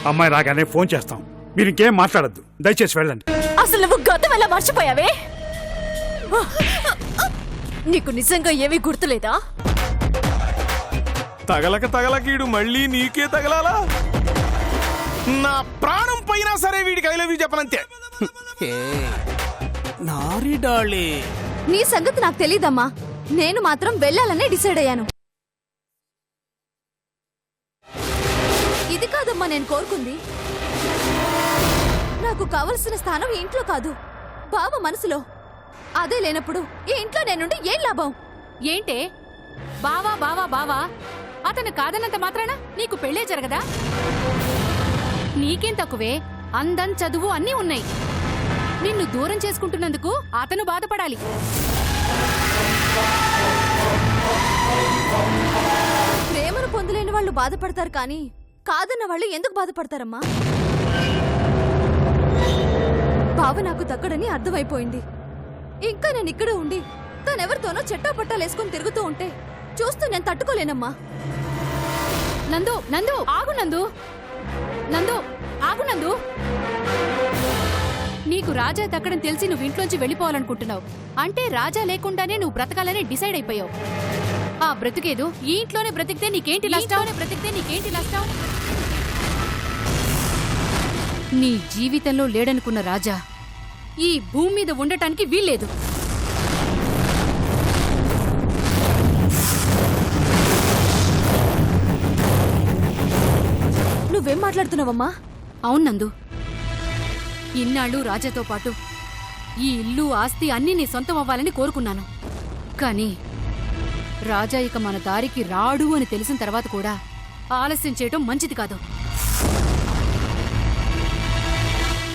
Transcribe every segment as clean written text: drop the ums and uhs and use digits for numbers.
అమ్మాయి రాగానే ఫోన్ చేస్తాం. మీరు ఇంకేం మాట్లాడద్దు, దయచేసి వెళ్ళండి. అసలు నువ్వు గతం ఎలా మర్చిపోయావే? నీకు నిజంగా ఏమీ గుర్తులేదా? తగలక ఈడు మళ్ళీ నీకే తగలాలా? నా ప్రాణం పోయినా సరే వీడికి ఐ లవ్ యూ చెప్పనంతే. నారి డాళీ, నీ సంగతి నాకు తెలీదమ్మా. నేను మాత్రం వెళ్ళాలనే డిసైడ్ అయ్యాను. ఇది కాదమ్మా నేను కోరుకుంది. నాకు కావలసిన స్థానం ఈ ఇంట్లో కాదు, బావ మనసులో. అదే లేనప్పుడు ఈ ఇంట్లో నేనుండి ఏం లాభం? ఏంటే బావా బావా బావా అతను కాదన్నంత మాత్రాన నీకు పెళ్ళే జరగదా? నీకేం తక్కువే, అందం చదువు అన్నీ ఉన్నాయి. నిన్ను దూరం చేసుకుంటున్నందుకు అతను బాధపడాలి. ప్రేమను పొందలేని వాళ్ళు బాధపడతారు, కానీ కాదన్న వాళ్ళు ఎందుకు బాధపడతారమ్మా? బావ నాకు దక్కడని అర్థమైపోయింది. ఇంకా నేను ఇక్కడ ఉండి తనెవరితోనో చెట్టా పట్టాలేసుకుని తిరుగుతూ ఉంటే చూస్తూ నేను తట్టుకోలేనమ్మా. నందు నందు ఆగు, నందు నందు ఆగు. నందు, నీకు రాజా దక్కడం తెలిసి నువ్వు ఇంట్లోంచి వెళ్ళిపోవాలనుకుంటున్నావు. అంటే రాజా లేకుండానే నువ్వు బ్రతకాలని డిసైడ్ అయిపోయావు. ఆ బ్రతికేదు ఈ ఇంట్లోనే బ్రతికితే నీకేంటి నష్టం? నీ జీవితంలో లేడనుకున్న రాజా ఈ భూమి మీద ఉండటానికి వీల్లేదు. నువ్వేం మాట్లాడుతున్నావమ్మా? అవునందు, ఇన్నాళ్ళు రాజాతో పాటు ఈ ఇల్లు ఆస్తి అన్నీ నీ సొంతం అవ్వాలని కోరుకున్నాను. కానీ రాజా ఇక మన దారికి రాడు అని తెలిసిన తర్వాత కూడా ఆలస్యం చేయటం మంచిది కాదు.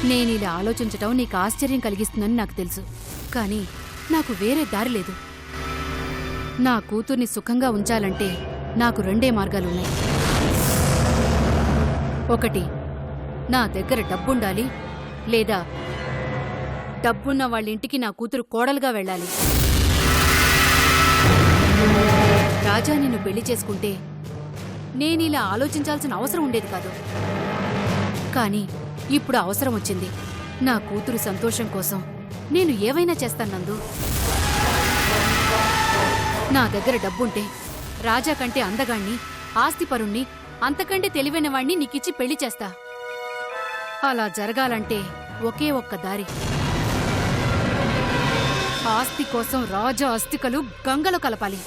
నేనిలా ఆలోచించటం నీకు ఆశ్చర్యం కలిగిస్తుందని నాకు తెలుసు, కానీ నాకు వేరే దారి లేదు. నా కూతుర్ని సుఖంగా ఉంచాలంటే నాకు రెండే మార్గాలున్నాయి. ఒకటి, నా దగ్గర డబ్బుండాలి, లేదా డబ్బున్న వాళ్ళింటికి నా కూతురు కోడలుగా వెళ్ళాలి. రాజా నిన్ను పెళ్లి చేసుకుంటే నేనిలా ఆలోచించాల్సిన అవసరం ఉండేది కాదు. కానీ ఇప్పుడు అవసరం వచ్చింది. నా కూతురు సంతోషం కోసం నేను ఏవైనా చేస్తాను నందు. నా దగ్గర డబ్బుంటే రాజా కంటే అందగాణ్ణి, ఆస్తిపరుణ్ణి, అంతకంటే తెలివైన వాణ్ణి నీకిచ్చి పెళ్లి చేస్తా. అలా జరగాలంటే ఒకే ఒక్క దారి. ఆస్తి కోసం రాజా అస్థికలు గంగలో కలపాలి.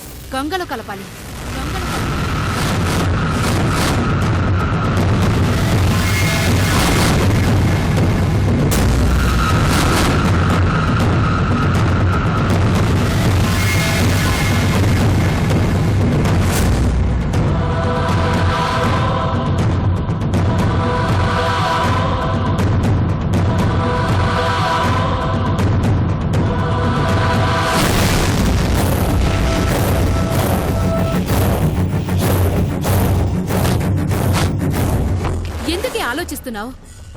ఆలోచిస్తున్నావు?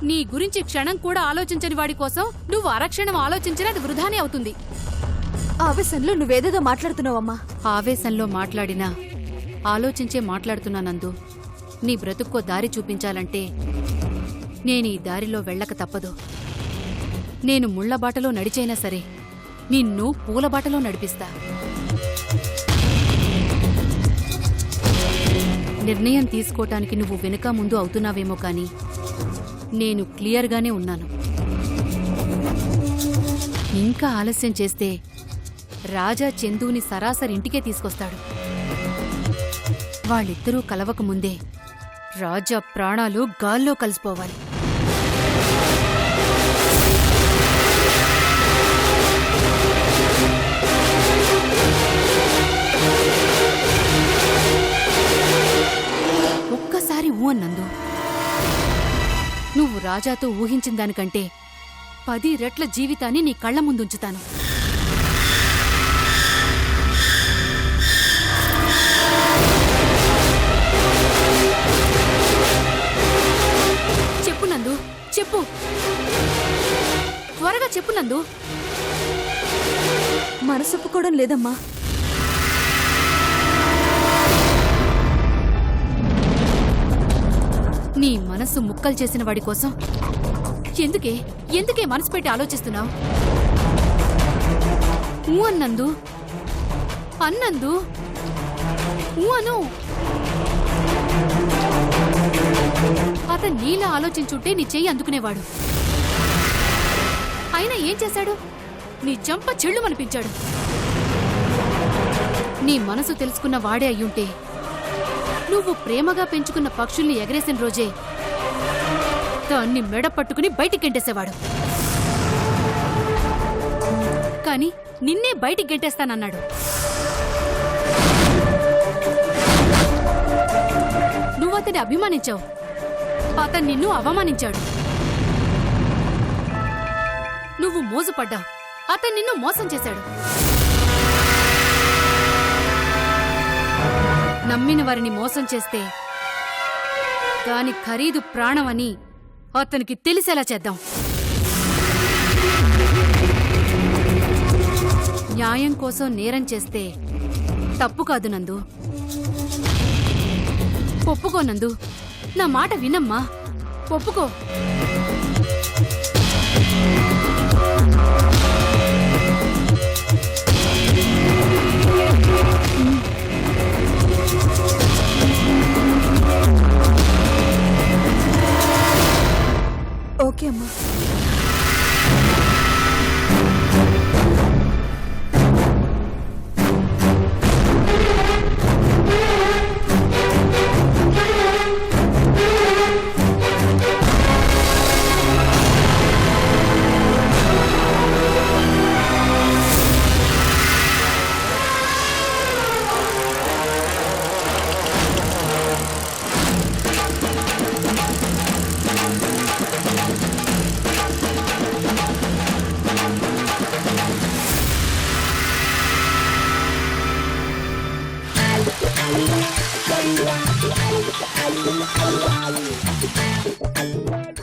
నీ గురించి క్షణం కూడా ఆలోచించని వాడి కోసం నువ్వు అరక్షణం ఆలోచించినా అది వృధానే అవుతుంది. ఆవేశంలో నువ్వేదేదో మాట్లాడుతున్నావమ్మా. ఆవేశంలో మాట్లాడినా ఆలోచించే మాట్లాడుతున్నానందు. నీ బ్రతుక్కో దారి చూపించాలంటే నేనీ దారిలో వెళ్ళక తప్పదు. నేను ముళ్లబాటలో నడిచైనా సరే నిన్ను పూలబాటలో నడిపిస్తా. నిర్ణయం తీసుకోటానికి నువ్వు వెనుక ముందు అవుతున్నావేమో కానీ నేను క్లియర్గానే ఉన్నాను. ఇంకా ఆలస్యం చేస్తే రాజా చందుని సరాసరి ఇంటికే తీసుకొస్తాడు. వాళ్ళిద్దరూ కలవకముందే రాజా ప్రాణాలు గాల్లో కలిసిపోవాలి. ఒక్కసారి ఊ అన్నందు. నువ్వు రాజాతో ఊహించిన దానికంటే 10 రెట్ల జీవితాన్ని నీ కళ్ల ముందుంచుతాను. చెప్పు నందు, చెప్పు, త్వరగా చెప్పు నందు. మనసొప్పుకోవడం లేదమ్మా. నీ మనస్సు ముక్కలు చేసిన వాడి కోసం ఎందుకే మనసు పెట్టి ఆలోచిస్తున్నావు? అన్నందు అను. అతను నీలా ఆలోచించుంటే నీ చెయ్యి అందుకునేవాడు. అయినా ఏం చేశాడు? నీ చెంప చెళ్ళుమనిపించాడు. నీ మనసు తెలుసుకున్న వాడే అయ్యుంటే నువ్వు ప్రేమగా పెంచుకున్న పక్షుల్ని ఎగరేసిన రోజే దాన్ని మెడ పట్టుకుని బయటికి గెంటేసేవాడు. కాని నిన్నే బయటికి గెంటేస్తానన్నాడు. నువ్వు అతన్ని అభిమానించావు, అతను నిన్ను అవమానించాడు. నువ్వు మోసపడ్డావు, అతను నిన్ను మోసం చేశాడు. నమ్మిన వారిని మోసం చేస్తే దాని ఖరీదు ప్రాణమని అతనికి తెలిసేలా చేద్దాం. న్యాయం కోసం నేరం చేస్తే తప్పు కాదు నందు. ఒప్పుకో నందు, నా మాట వినమ్మా, ఒప్పుకో. ఓకే అమ్మా.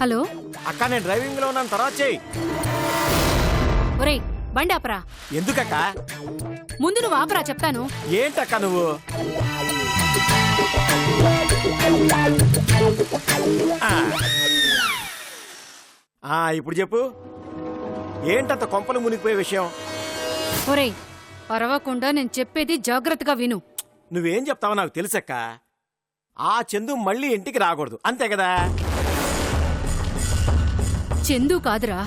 హలో అక్క, నేను డ్రైవింగ్ లో ఉన్నాను, తర్వాత చెయ్యి. ఒరేయ్ బండి ఆపరా. ఎందుకక్క? ముందు నువ్వు ఆపరా చెప్తాను. ఏంటక్క నువ్వు? ఇప్పుడు చెప్పు, ఏంటంత కొంపలు మునిగిపోయే విషయం? ఒరేయ్ పరవకుండా నేను చెప్పేది జాగ్రత్తగా విను. నువ్వేం చెప్తావో నాకు తెలుసక్క. ఆ చందు మళ్ళీ ఇంటికి రాకూడదు, అంతే కదా? చందు కాదురా,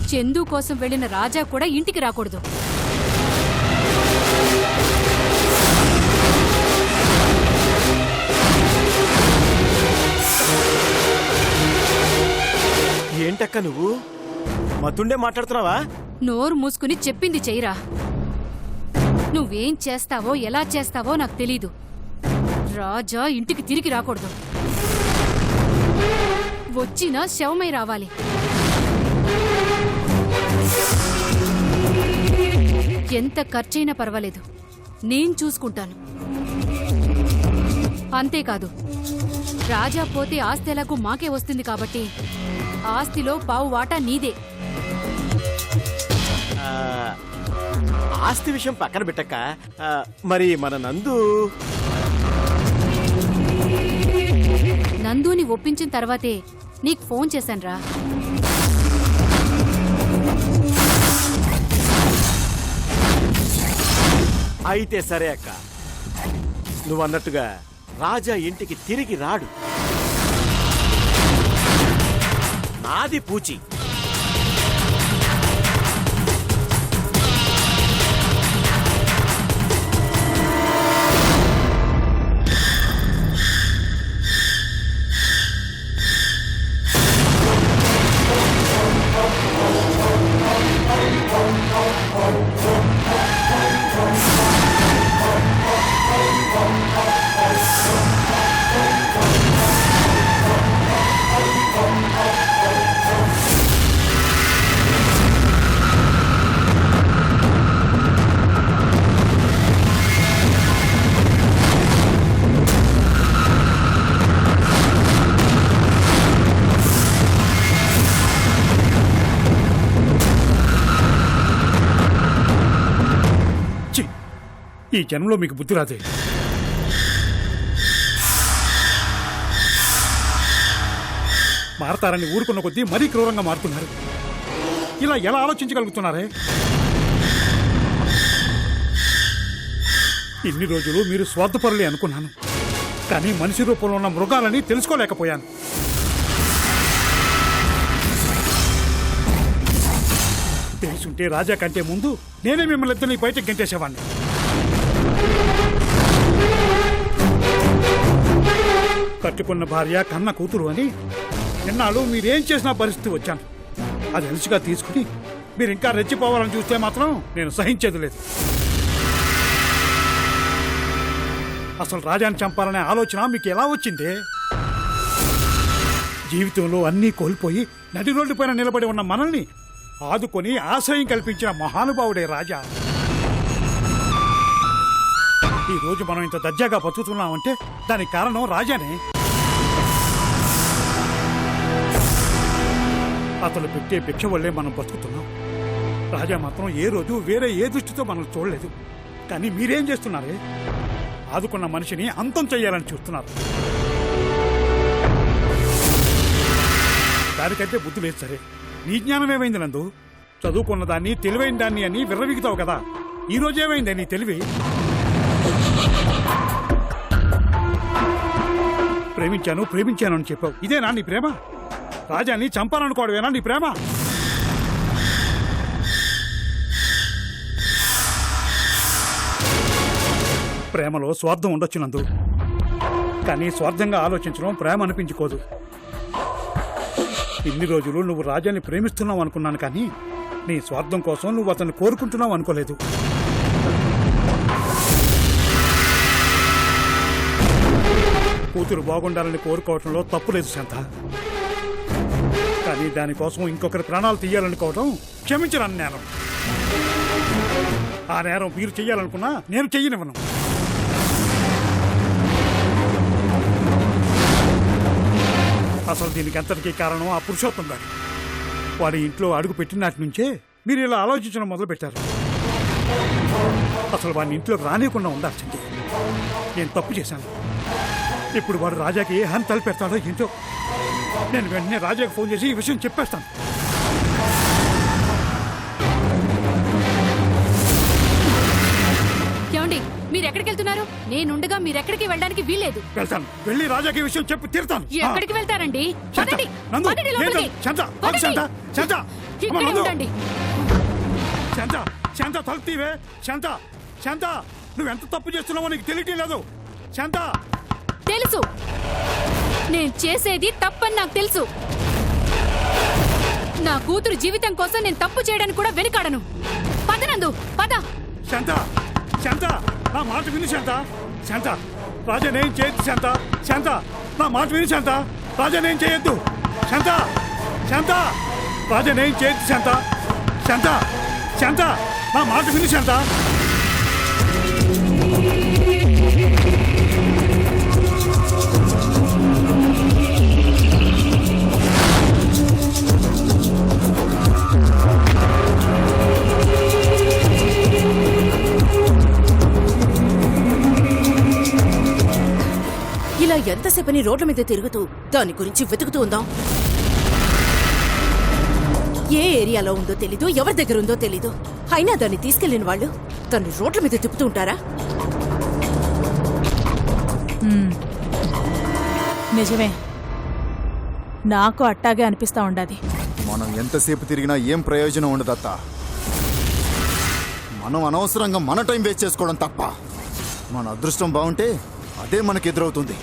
చందు కోసం వెళ్ళిన రాజా కూడా ఇంటికి రాకూడదు. ఏంటక్క నువ్వు మతుండే మాట్లాడుతున్నావా? నోరు మూసుకుని చెప్పింది చెయ్యరా. నువ్వేం చేస్తావో ఎలా చేస్తావో నాకు తెలీదు. రాజా ఇంటికి తిరిగి రాకూడదు, వచ్చినా శవమై రావాలి. ఎంత ఖర్చైనా పర్వాలేదు, నేను చూసుకుంటాను. అంతేకాదు, రాజా పోతే ఆస్తి ఎలాగూ మాకే వస్తుంది కాబట్టి ఆస్తిలో పావు వాటా నీదే. ఆస్తి విషయం పక్కన పెట్టక్క, మరి మన నందుని ఒప్పించిన తర్వాతే నీకు ఫోన్ చేశాన్రా. అయితే సరే అక్క, నువ్వన్నట్టుగా రాజా ఇంటికి తిరిగి రాడు. నాది పూచి. ఈ జన్మలో మీకు బుద్ధి రాదే. మారతారని ఊరుకున్న కొద్దీ మరీ క్రూరంగా మారుతున్నారు. ఇలా ఎలా ఆలోచించగలుగుతున్నారే? ఇన్ని రోజులు మీరు స్వార్థపరులే అనుకున్నాను, కానీ మనిషి రూపంలో ఉన్న మృగాలని తెలుసుకోలేకపోయాను. తెలుసుంటే రాజా కంటే ముందు నేనే మిమ్మల్ని ఇద్దరిని బయటకు గెంటేసేవాడిని. కట్టుకున్న భార్య కన్న కూతురు అని ఎన్నాళ్ళు మీరేం చేసినా పరిస్థితి వచ్చాను. అది అలసిగా తీసుకుని మీరు ఇంకా రెచ్చిపోవాలని చూస్తే మాత్రం నేను సహించేది లేదు. అసలు రాజాని చంపాలనే ఆలోచన మీకు ఎలా వచ్చిందే? జీవితంలో అన్నీ కోల్పోయి నడి రోడ్డు పైన నిలబడి ఉన్న మనల్ని ఆదుకొని ఆశ్రయం కల్పించిన మహానుభావుడే రాజా. ఈ రోజు మనం ఇంత దర్జాగా బతుకుతున్నామంటే దానికి కారణం రాజానే. అతను పెట్టే భిక్ష వల్లే మనం బతుకుతున్నాం. రాజా మాత్రం ఏ రోజు వేరే ఏ దృష్టితో మనం చూడలేదు. కానీ మీరేం చేస్తున్నారే? ఆదుకున్న మనిషిని అంతం చెయ్యాలని చూస్తున్నారు. దానికంటే బుద్ధి లేదు. సరే, నీ జ్ఞానం ఏమైంది నందు? చదువుకున్న దాన్ని తెలివైన దాన్ని అని విర్రవిగుతావు కదా. ఈ రోజు ఏమైంది నీ తెలివి? ప్రేమించాను అని చెప్పావు. ఇదేనా నీ ప్రేమ? రాజాని చంపాలనుకోవడమేనా నీ ప్రేమ? ప్రేమలో స్వార్థం ఉండొచ్చు నందు, కానీ స్వార్థంగా ఆలోచించడం ప్రేమ అనిపించుకోదు. ఇన్ని రోజులు నువ్వు రాజాని ప్రేమిస్తున్నావు అనుకున్నాను, కానీ నీ స్వార్థం కోసం నువ్వు అతన్ని కోరుకుంటున్నావు అనుకోలేదు. కూతురు బాగుండాలని కోరుకోవటంలో తప్పు లేదు శాంత, కానీ దానికోసం ఇంకొకరి ప్రాణాలు తీయాలనుకోవటం క్షమించరాని నేరం. ఆ నేరం మీరు చెయ్యాలనుకున్నా నేను చెయ్యనివ్వను. అసలు దీనికి అంతటికీ కారణం ఆ పురుషోత్తం గారు. వాడి ఇంట్లో అడుగు పెట్టినాటి నుంచే మీరు ఇలా ఆలోచించడం మొదలుపెట్టారు. అసలు వాడిని ఇంట్లోకి రానియకుండా ఉండాల్సింది. నేను తప్పు చేశాను. ఇప్పుడు వాడు రాజాకి ఏ హాని తలపెడతాడో ఏంటో. నేను వెంటనే రాజాకి ఫోన్ చేసి ఈ విషయం చెప్పేస్తాను. ఏమండి, మీరు ఎక్కడికి వెళ్తున్నారు? నేనుండగా మీరెక్కడికి వెళ్ళడానికి వీల్లేదు. వెళ్తాను, వెళ్ళి రాజాకి ఈ విషయం చెప్పి తీరుతాను. ఎక్కడికి వెళ్తారండి? పదండి, నందు, పదండి లోపలికి. శాంత, ఆగు శాంత, శాంత, అమ్మ ఇక్కడే నందు. ఉండండి. శాంత, శాంత, తలుపు తీవే. శాంత, శాంత, నువ్వెంత తప్పు చేస్తున్నావో నీకు తెలియటం లేదు. శాంత, తెలుసు, నేను చేసేది తప్పని నాకు తెలుసు. నా కూతురు జీవితం కోసం నేను తప్పు చేయడానికి కూడా వెనుకాడను. పదనందు, పద. శాంత, శాంత, నా మాట విను శాంత. శాంత, రాజానేం చేయొద్దు శాంత. శాంత, నా మాట విను శాంత. రాజానేం చేయొద్దు శాంత. శాంత, రాజానేం చేయొద్దు శాంత. శాంత, శాంత, నా మాట విను శాంత. ఇలా ఎంతసేపని రోడ్ల మీద తిరుగుతూ దాని గురించి వెతుకుతూ ఉందాం. ఏ ఏరియాలో ఉందో తెలీదు, ఎవరి దగ్గర ఉందో తెలీదు. అయినా దాన్ని తీసుకెళ్లిన వాళ్ళు దాన్ని రోడ్ల మీద తిప్పుతూ ఉంటారా? నిజమే, నాకు అట్టాగే అనిపిస్తా ఉండాది. మనం ఎంతసేపు తిరిగినా ఏం ప్రయోజనం ఉండదత్త. మనం అనవసరంగా మన టైం వేస్ట్ చేసుకోవడం తప్ప. మన అదృష్టం బాగుంటే అదే మనకు ఎదురవుతుంది.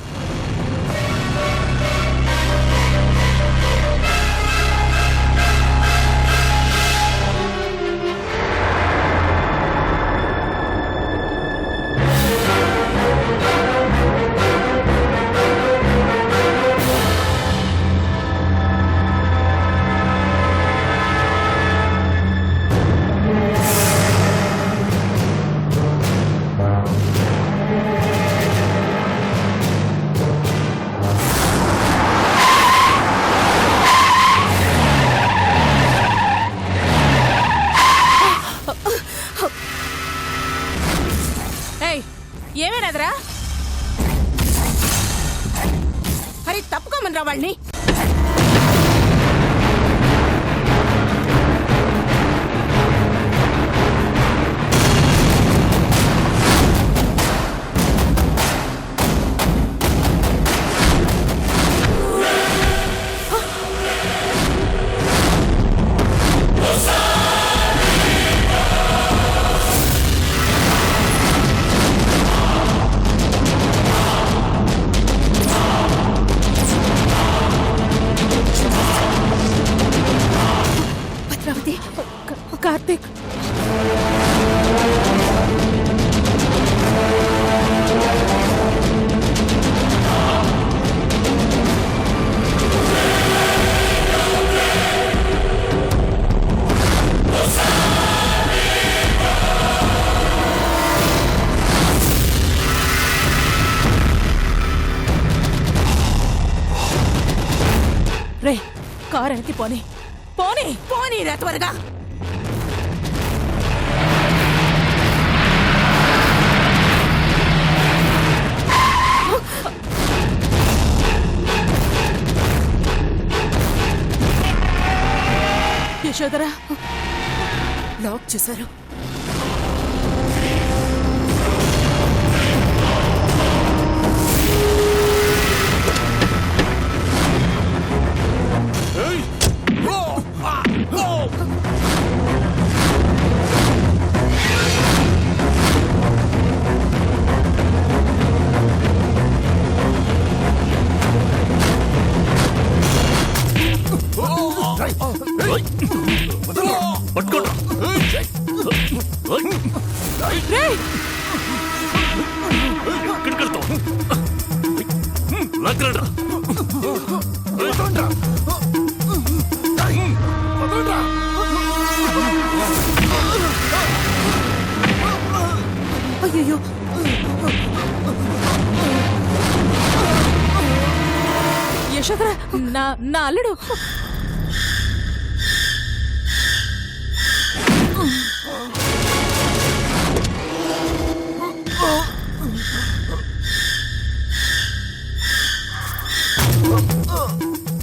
ఏమేనదరా? అరే తప్పుకోమని రా వాళ్ళని. కార్తీక్ రే కారు వెనక్కి పోనీ పోనీ పోనీ రా త్వరగా. యశోదరా లాక్ చేశారు. అయ్యో యశోదరా నా నా అల్లుడు.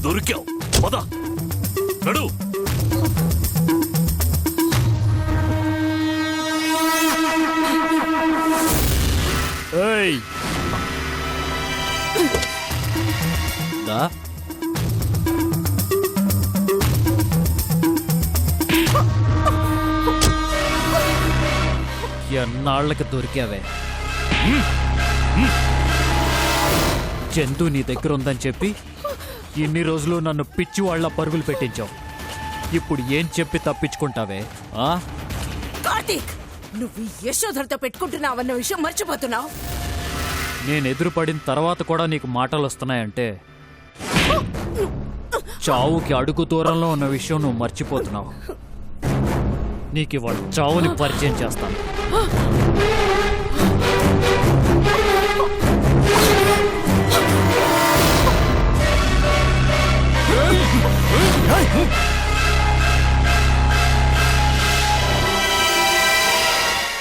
దొరికావు పద నడు. ఎన్నాళ్ళకి దొరికావే? చందు నీ దగ్గర ఉందని చెప్పి ఇన్ని రోజులు నన్ను పిచ్చి వాళ్ళ పరుగులు పెట్టించావు. ఇప్పుడు ఏం చెప్పి తప్పించుకుంటావే? ఆ కార్తీక్, నువ్వు ఈ యశోధరతో పెట్టుకుంటున్నావన్న విషయం మర్చిపోతున్నావు. నేను ఎదురుపడిన తర్వాత కూడా నీకు మాటలు వస్తున్నాయంటే చావుకి అడుగు దూరంలో ఉన్న విషయం నువ్వు మర్చిపోతున్నావు. నీకు ఇవాళ చావుని పరిచయం చేస్తాను.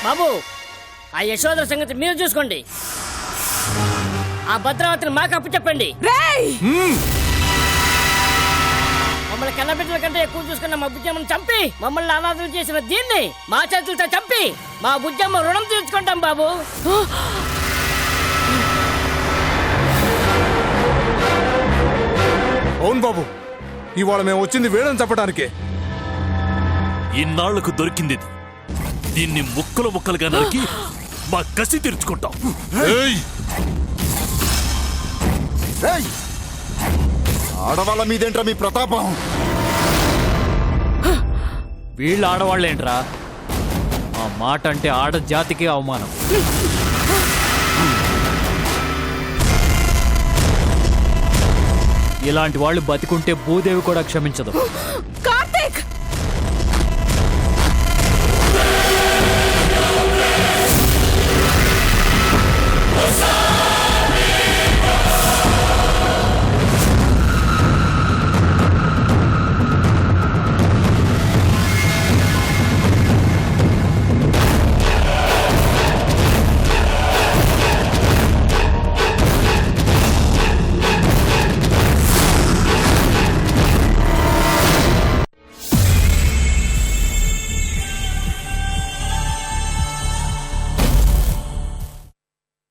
బాబు, ఆ యశోదర సంగతి మీరు చూసుకోండి. ఆ భద్రావతిని మాకు అప్పు చెప్పండి. మమ్మల్ని కన్నబిడ్డల కంటే ఎక్కువ చూసుకున్న మా బుజ్జమ్మను చంపి మమ్మల్ని అనాథలు చేసిన దీన్ని మా చేతులతో చంపి మా బుజ్జమ్మ రుణం తీర్చుకుంటాం బాబు. అవును బాబు, ఇవాళ మేము వచ్చింది వేడని చెప్పడానికే. ఇన్నాళ్లకు దొరికింది. దీన్ని ముక్కలు ముక్కలుగా నరికి మా కసి తీర్చుకుంటాం. ఆడవాళ్ళ మీదేంట్రా మీ ప్రతాపం? వీళ్ళు ఆడవాళ్ళేంట్రా? ఆ మాట అంటే ఆడ జాతికి అవమానం. ఇలాంటి వాళ్ళు బతికుంటే భూదేవి కూడా క్షమించదు. కార్తీక్,